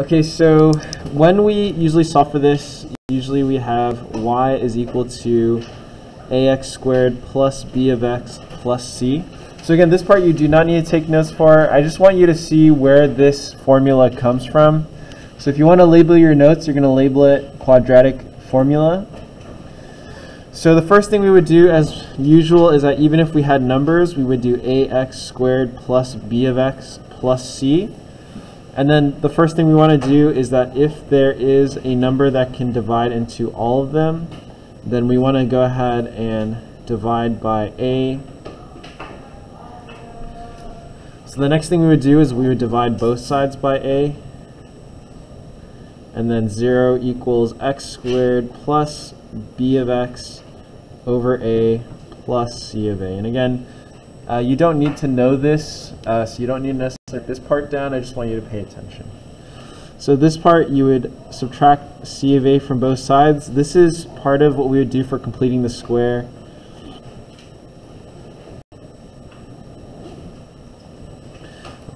Okay, so when we usually solve for this, usually we have y is equal to ax squared plus b of x plus c. So again, this part you do not need to take notes for. I just want you to see where this formula comes from. So if you want to label your notes, you're going to label it quadratic formula. So the first thing we would do as usual is that even if we had numbers, we would do ax squared plus b of x plus c. And then the first thing we want to do is that if there is a number that can divide into all of them, then we want to go ahead and divide by a. So the next thing we would do is we would divide both sides by a. And then 0 equals x squared plus b of x over a plus c of a. And again, you don't need to know this, so you don't need to necessarily write this part down. I just want you to pay attention. So this part, you would subtract c of a from both sides. This is part of what we would do for completing the square.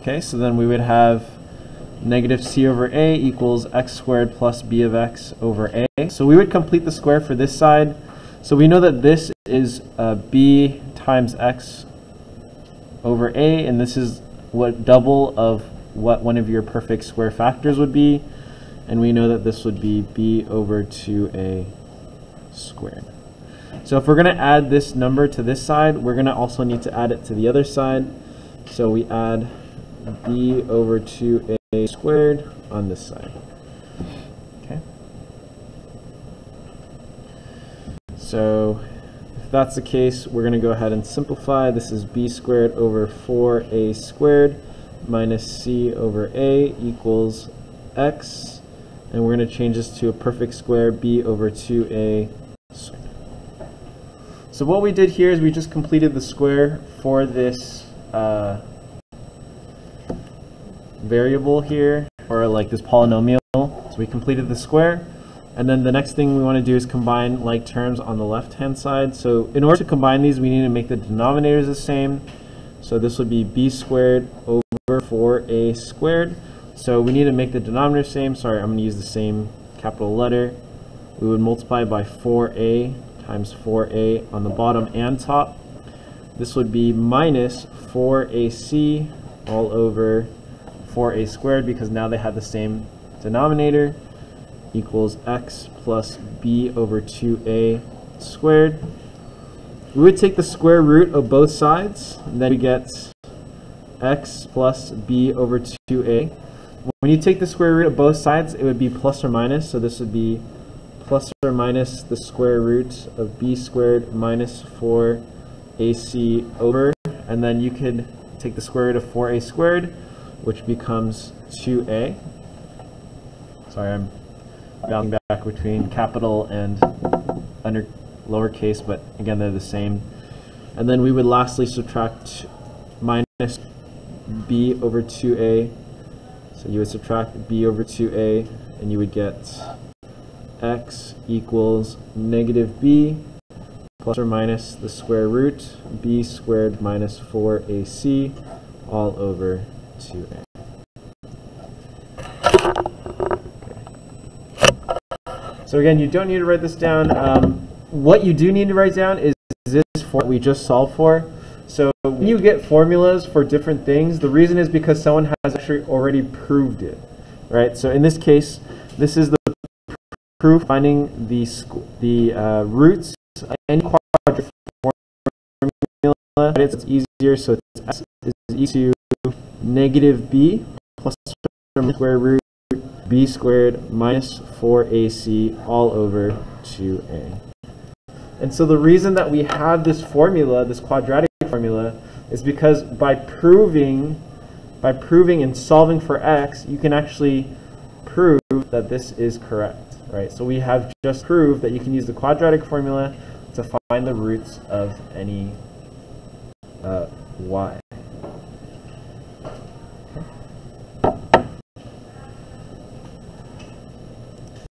Okay, so then we would have negative c over a equals x squared plus b of x over a. So we would complete the square for this side. So we know that this is b times x over a, and this is what double of what one of your perfect square factors would be, and we know that this would be b over 2a squared. So if we're going to add this number to this side, we're going to also need to add it to the other side. So we add b over 2a squared on this side. Okay. So if that's the case, we're going to go ahead and simplify. This is b squared over 4a squared minus c over a equals x. And we're going to change this to a perfect square, b over 2a squared. So what we did here is we just completed the square for this variable here, or like this polynomial. So we completed the square. And then the next thing we want to do is combine like terms on the left-hand side. So in order to combine these, we need to make the denominators the same. So this would be b squared over 4a squared. So we need to make the denominator same. Sorry, I'm going to use the same capital letter. We would multiply by 4a times 4a on the bottom and top. This would be minus 4ac all over 4a squared, because now they have the same denominator, equals x plus b over 2a squared. We would take the square root of both sides, and then we get x plus b over 2a. When you take the square root of both sides, it would be plus or minus, so this would be plus or minus the square root of b squared minus 4ac over, and then you could take the square root of 4a squared, which becomes 2a. Sorry, I'm bouncing back between capital and under lowercase, but again, they're the same. And then we would lastly subtract minus b over 2a. So you would subtract b over 2a, and you would get x equals negative b plus or minus the square root b squared minus 4ac all over 2a. So again, you don't need to write this down. What you do need to write down is this formula we just solved for. So when you get formulas for different things, the reason is because someone has actually already proved it, right? So in this case, this is the proof finding the roots of any quadratic formula. It's easier, so it's x is equal to negative b plus or square root b squared minus 4ac all over 2a. And so the reason that we have this formula, this quadratic formula, is because by proving and solving for x, you can actually prove that this is correct, right? So we have just proved that you can use the quadratic formula to find the roots of any y.